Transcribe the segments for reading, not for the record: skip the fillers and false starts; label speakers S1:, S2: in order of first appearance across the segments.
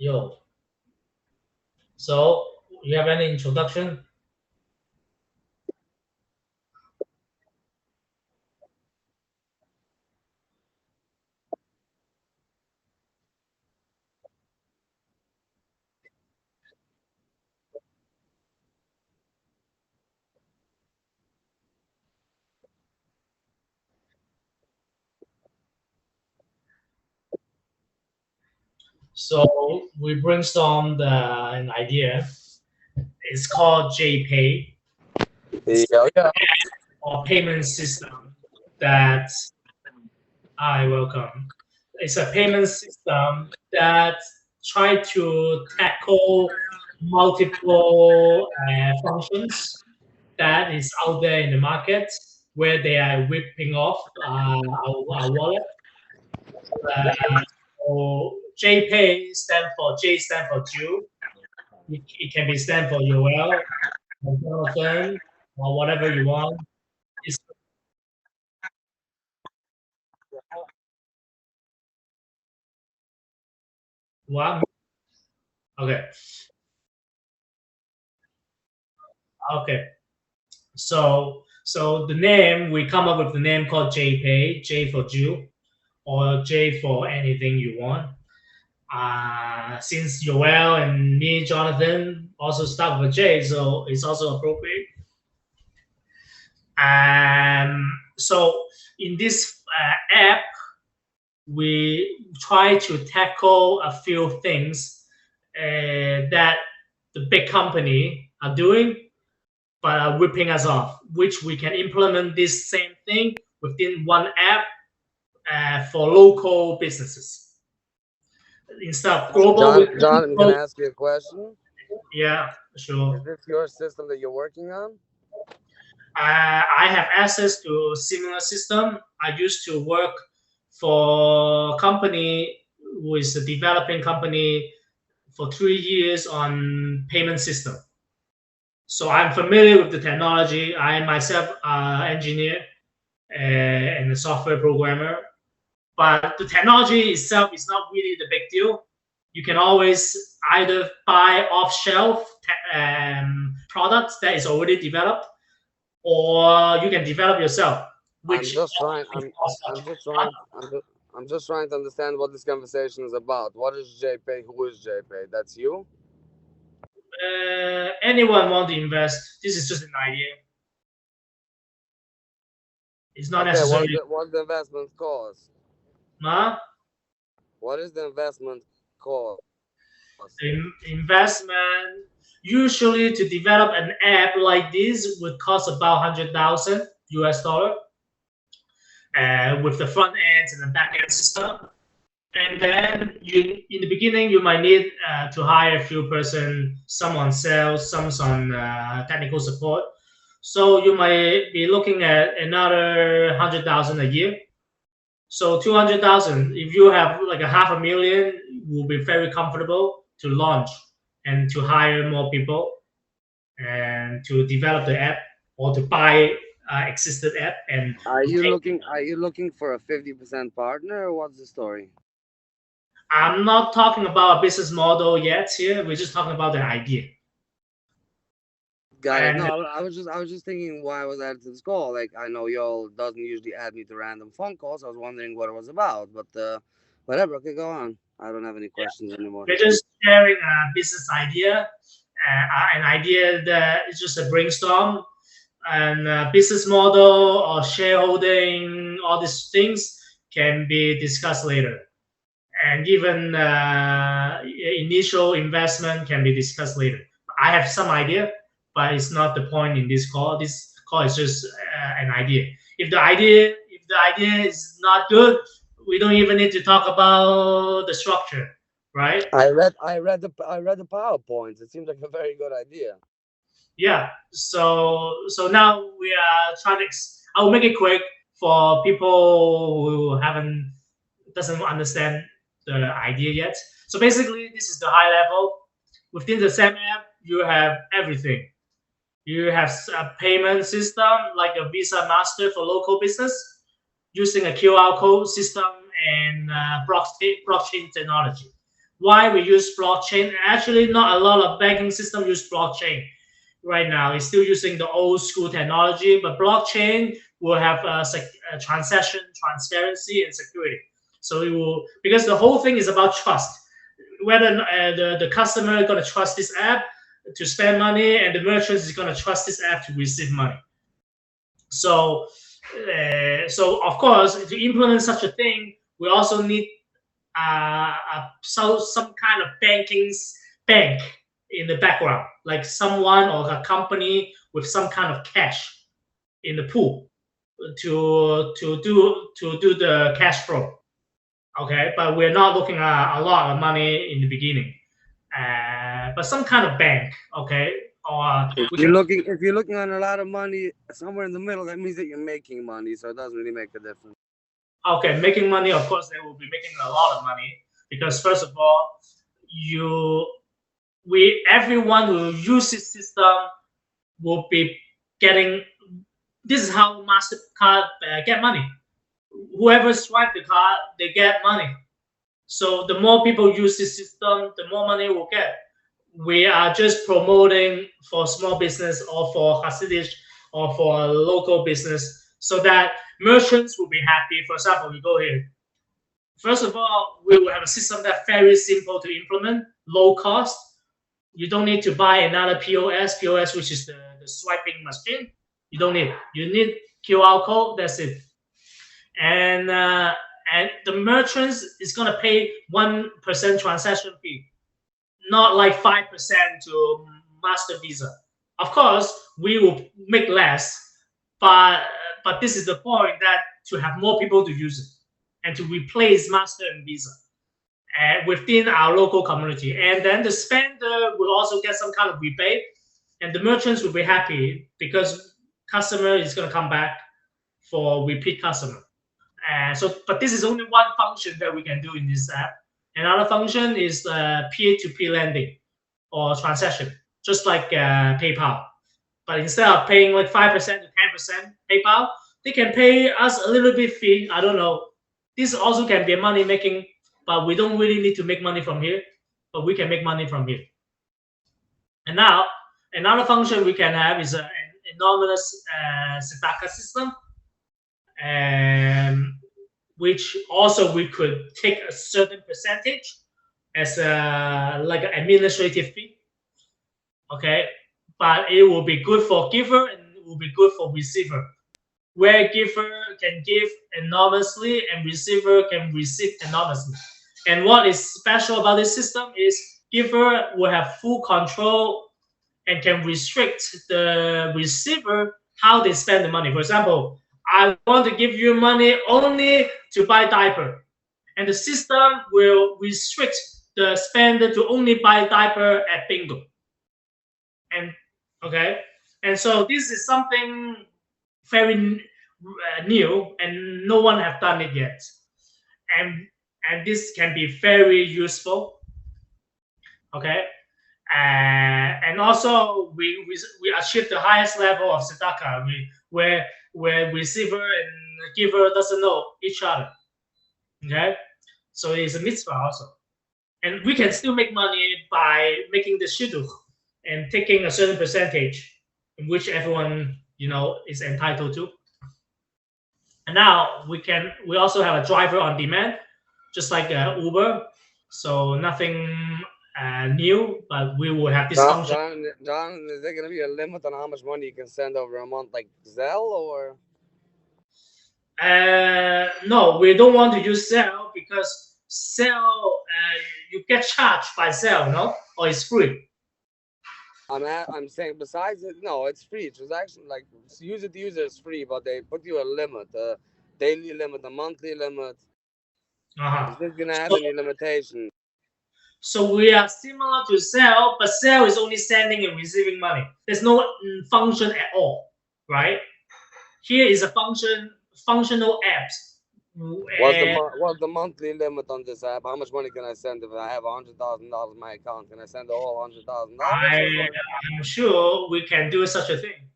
S1: Yo, so you have any introduction? So we brainstormed an idea. It's called JPay. It's
S2: Yeah, yeah.
S1: a payment system that I welcome. It's a payment system that try to tackle multiple functions that is out there in the market where they are whipping off our wallet. So JPay stand for J stand for Jew. It can be stand for Yoel or Jonathan or whatever you want. It's what? Okay. Okay. So the name we come up with the name called JPay, J for Jew, or J for anything you want. Since Yoel and me, Jonathan, also start with J, so it's also appropriate. So in this app, we try to tackle a few things that the big company are doing, but are whipping us off, which we can implement this same thing within one app for local businesses instead of global.
S2: John, I'm gonna ask you a question.
S1: Yeah,
S2: Is
S1: sure.
S2: this your system that you're working on?
S1: I have access to similar system. I used to work for a company who is a developing company for 3 years on payment system. So I'm familiar with the technology. I myself engineer and a software programmer, but the technology itself is not really the big deal. You can always either buy off-shelf products that is already developed, or you can develop yourself,
S2: I'm
S1: which
S2: just trying.
S1: also
S2: I'm just trying. I'm just trying to understand what this conversation is about. What is JPay? Who is JPay? That's you.
S1: anyone want to invest. This is just an idea. It's not
S2: Okay.
S1: necessarily.
S2: What's the investment cost?
S1: Huh?
S2: What is the investment cost?
S1: Investment usually to develop an app like this would cost about 100,000 US dollar, with the front ends and the back end system. And then you, in the beginning, you might need to hire a few person, some on sales, some on technical support. So you might be looking at another 100,000 a year. So 200,000. If you have like a half a million, will be very comfortable to launch and to hire more people and to develop the app or to buy existed app and take.
S2: Are you looking for a 50% partner, or what's the story?
S1: I'm not talking about a business model yet here. We're just talking about the idea.
S2: Got it. No,
S1: And
S2: I was just thinking why I was added to this call. Like I know y'all doesn't usually add me to random phone calls. I was wondering what it was about, but whatever. Okay, go on. I don't have any questions anymore.
S1: we're just sharing a business idea, an idea that is just a brainstorm, and business model or shareholding, all these things can be discussed later. And even initial investment can be discussed later. I have some idea, but it's not the point in this call. This call is just an idea. If the idea is not good, we don't even need to talk about the structure, right?
S2: I read the PowerPoints. It seems like a very good idea.
S1: Yeah. So now we are trying to. I'll make it quick for people who haven't doesn't understand the idea yet. So basically, this is the high level. Within the same app, you have everything. You have a payment system like a Visa Master for local business using a QR code system and blockchain technology. why we use blockchain. Actually, not a lot of banking system use blockchain right now. It's still using the old school technology, but blockchain will have a transaction transparency and security. So it will, because the whole thing is about trust. Whether the customer is going to trust this app to spend money, and the merchant is going to trust this app to receive money. So, so of course, to implement such a thing, we also need some kind of bank in the background, like someone or a company with some kind of cash in the pool to do the cash flow. Okay, but we're not looking at a lot of money in the beginning. But some kind of bank, okay, or
S2: If you're looking at a lot of money somewhere in the middle, that means that you're making money, so it doesn't really make a difference.
S1: Okay, making money, of course, they will be making a lot of money because first of all, everyone who uses this system will be getting. This is how Mastercard get money. Whoever swipe the card, they get money. So the more people use this system, the more money we'll get. We are just promoting for small business or for Hasidic or for a local business so that merchants will be happy. For example, we go here. First of all, we will have a system that's very simple to implement, low cost. You don't need to buy another POS, which is the swiping machine. You don't need. You need QR code. That's it. And the merchants is gonna pay 1% transaction fee, not like 5% to Master Visa. Of course, we will make less, but this is the point that to have more people to use it and to replace Master and Visa within our local community. And then the spender will also get some kind of rebate, and the merchants will be happy because customer is going to come back for repeat customer. But this is only one function that we can do in this app. Another function is peer-to-peer lending or transaction, just like PayPal. But instead of paying like 5% to 10% PayPal, they can pay us a little bit fee. I don't know. This also can be money making, but we don't really need to make money from here, but we can make money from here. And now, another function we can have is an anonymous tzedakah system, which also we could take a certain percentage as like an administrative fee. Okay, but it will be good for giver and it will be good for receiver, where giver can give anonymously and receiver can receive anonymously. And what is special about this system is giver will have full control and can restrict the receiver how they spend the money. For example, I want to give you money only to buy diaper, and the system will restrict the spender to only buy diaper at bingo. And okay, and so this is something very new, and no one have done it yet, and this can be very useful. Okay, and also we achieve the highest level of tzedakah, where receiver and giver doesn't know each other. Okay, so it's a mitzvah also, and we can still make money by making the shidduch and taking a certain percentage in which everyone is entitled to. And now we also have a driver on demand, just like Uber. So nothing new, but we will have this function.
S2: John, is there going to be a limit on how much money you can send over a month, like Zelle or?
S1: No, we don't want to use Zelle because Zelle you get charged by Zelle, no, or it's free.
S2: I'm saying besides it, no, it's free. Transaction like user to user is free, but they put you a limit, a daily limit, a monthly limit. Is this gonna have any limitation?
S1: So we are similar to Zelle, but Zelle is only sending and receiving money. There's no function at all, right? Here is a functional apps.
S2: What's the monthly limit on this app? How much money can I send if I have $100,000 in my account? Can I send the whole $100,000?
S1: I'm sure we can do such a thing.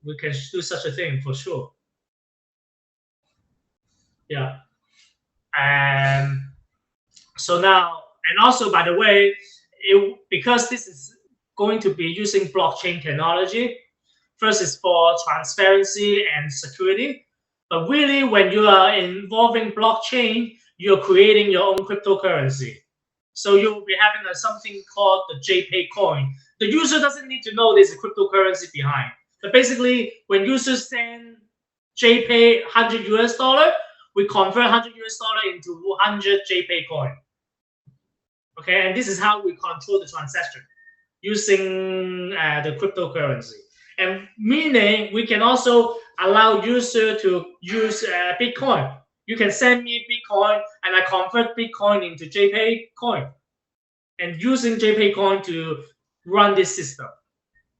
S1: We can do such a thing for sure. Yeah. So now And also, by the way, because this is going to be using blockchain technology, first is for transparency and security. But really, when you are involving blockchain, you're creating your own cryptocurrency. So you'll be having something called the JPay coin. The user doesn't need to know there's a cryptocurrency behind. But basically, when users send JPay $100, we convert $100 into 100 JPay coin. Okay, and this is how we control the transaction using the cryptocurrency. And meaning we can also allow user to use Bitcoin. You can send me Bitcoin, and I convert Bitcoin into JPay coin, and using JPay coin to run this system.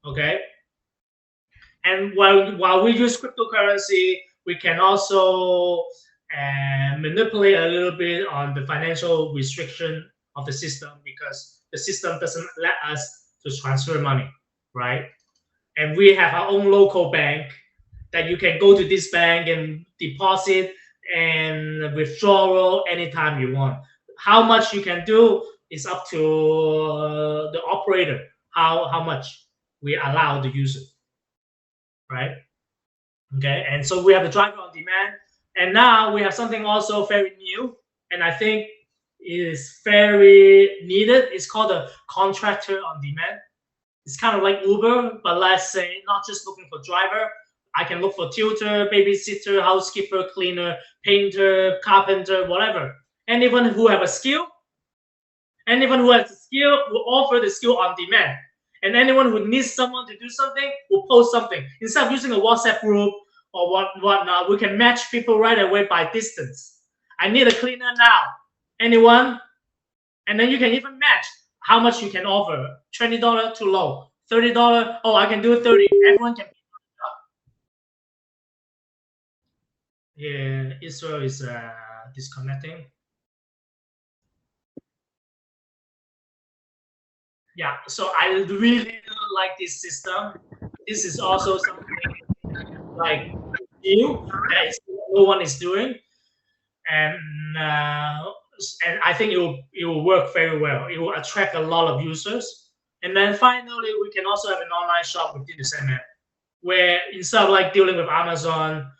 S1: Okay. And while we use cryptocurrency, we can also manipulate a little bit on the financial restriction of the system, because the system doesn't let us to transfer money, right? And we have our own local bank that you can go to this bank and deposit and withdrawal anytime you want. How much you can do is up to the operator, how much we allow the user, right? Okay, and so we have the driver on demand, and now we have something also very new, and I think is very needed. It's called a contractor on demand. It's kind of like Uber, but let's say not just looking for driver. I can look for tutor, babysitter, housekeeper, cleaner, painter, carpenter, whatever. Anyone who have a skill, anyone who has a skill will offer the skill on demand. And anyone who needs someone to do something will post something. Instead of using a WhatsApp group or whatnot, we can match people right away by distance. I need a cleaner now. Anyone? And then you can even match how much you can offer. $20 too low. $30. Oh, I can do 30. Everyone can. Yeah, Israel is disconnecting. Yeah, so I really like this system. This is also something like new that no one is doing, and I think it will work very well. It will attract a lot of users, and then finally we can also have an online shop within the same app, where instead of like dealing with Amazon,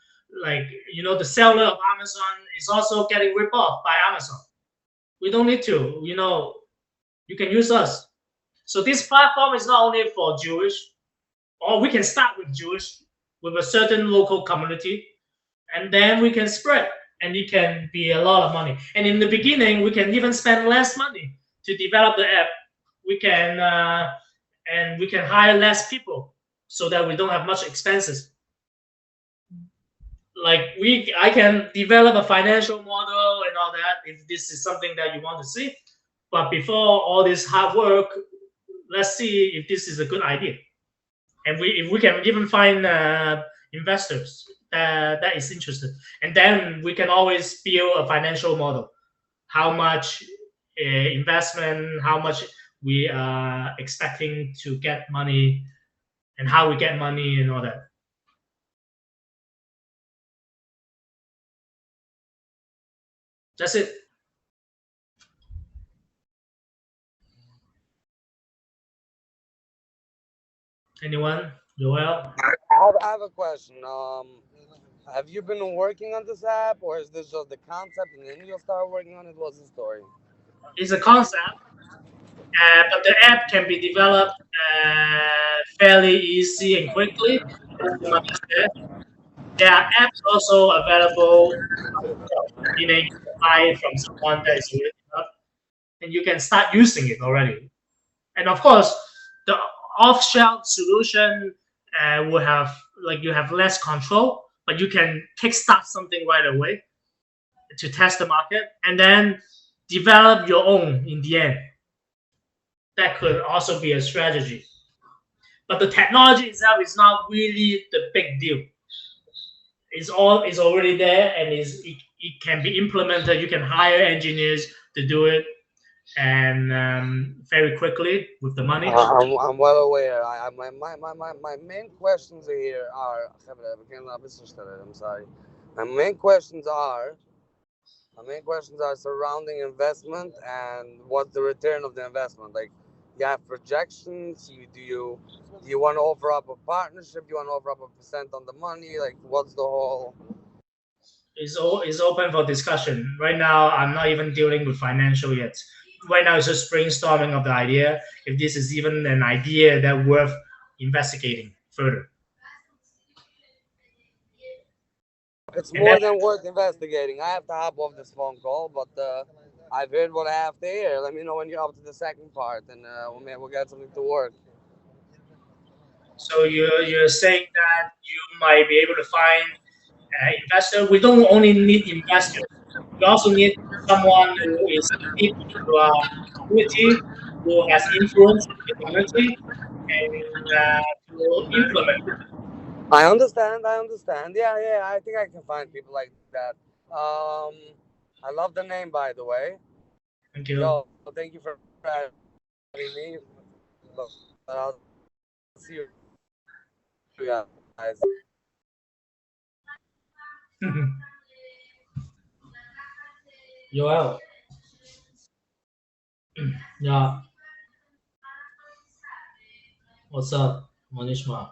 S1: like the seller of Amazon is also getting ripped off by Amazon. We don't need to, you can use us. So this platform is not only for Jewish, or we can start with Jewish, with a certain local community, and then we can spread, and it can be a lot of money. And in the beginning, we can even spend less money to develop the app. We can and we can hire less people so that we don't have much expenses. Like I can develop a financial model and all that if this is something that you want to see. But before all this hard work, let's see if this is a good idea. And if we can even find investors that is interested, and then we can always build a financial model. How much investment, how much we are expecting to get money, and how we get money and all that. That's it. Anyone? Joel?
S2: I have a question. Have you been working on this app, or is this just the concept and then you'll start working on it? What's the story?
S1: It's a concept, but the app can be developed fairly easy and quickly. There are apps also available, meaning you can buy it from someone that is really up, and you can start using it already. And of course, the off-shelf solution will have you have less control, but you can kickstart something right away to test the market, and then develop your own in the end. That could also be a strategy. But the technology itself is not really the big deal. It's already there, and it can be implemented. You can hire engineers to do it, and very quickly with the money.
S2: I'm well aware. My main questions here are. I'm sorry. My main questions are: My main questions are surrounding investment and what's the return of the investment. Like, you have projections. Do you want to offer up a partnership? Do you want to offer up a percent on the money? Like, what's the whole?
S1: Is open for discussion. Right now, I'm not even dealing with financial yet. Right now, it's just brainstorming of the idea. If this is even an idea that worth investigating further,
S2: It's
S1: and then
S2: more than worth investigating. I have to hop off this phone call, but I've heard what I have to hear. Let me know when you're up to the second part, and we'll get something to work.
S1: so you're saying that you might be able to find investor. We don't only need investors. We also need someone who is deep into our community, who has influence in the community, and to implement.
S2: I understand. I understand. Yeah, yeah. I think I can find people like that. Um, I love the name, by the way.
S1: Thank you.
S2: Yo, thank you for having me. But I'll see you guys.
S1: Joel, yeah, what's up, Manishma?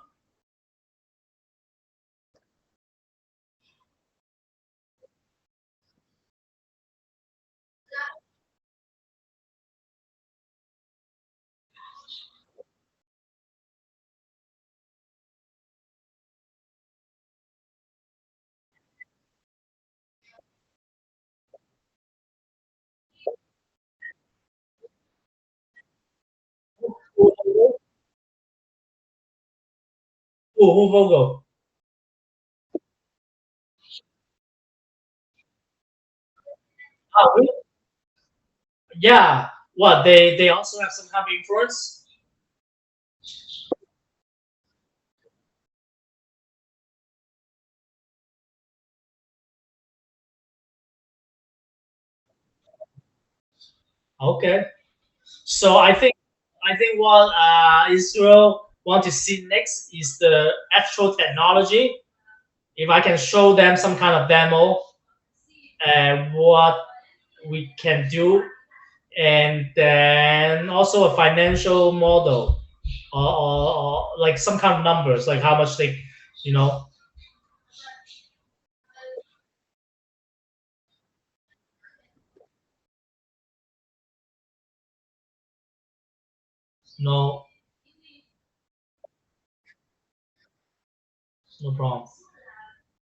S1: Who Vogo? Oh, really? Yeah. What they also have some kind of influence? Okay. So I think what Israel want to see next is the actual technology. If I can show them some kind of demo and what we can do, and then also a financial model, or like some kind of numbers, like how much they, you know, no, no problem.